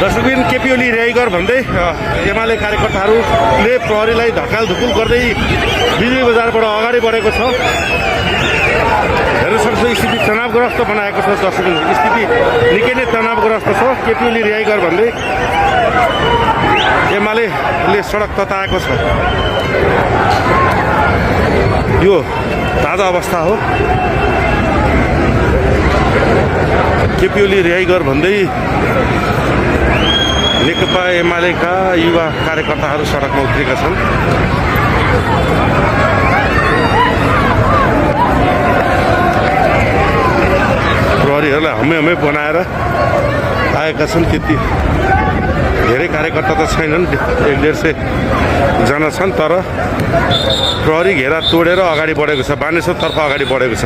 Dustbin KP Oli रिहाई गर भन्दै एमाले कार्यकर्ताहरूले प्रहरीलाई धक्कालधुकुल गर्दै बिजुली बजारबाट अगाडि बढेको छ। हेर्न सक्छौँ स्थिति तनावग्रस्त बनाएको छ। दर्शकबिन स्थिति निकै नै तनावग्रस्त छ। केपी ओली रिहाई गर भन्दै एमाले सडक तताएको छ। यो ताजा अवस्था हो। केपी ओली रिहाई गर भन्दै नेकपा एमालेका युवा कार्यकर्ताहरू सडकमा उत्रेका छन्। प्रहरीहरूलाई हमै बनाएर आएका छन्। त्यति धेरै कार्यकर्ता त छैनन्, 150 जना छन्। तर प्रहरी घेरा तोडेर अगाडि बढेको छ, बानेश्वरतर्फ अगाडि बढेको छ।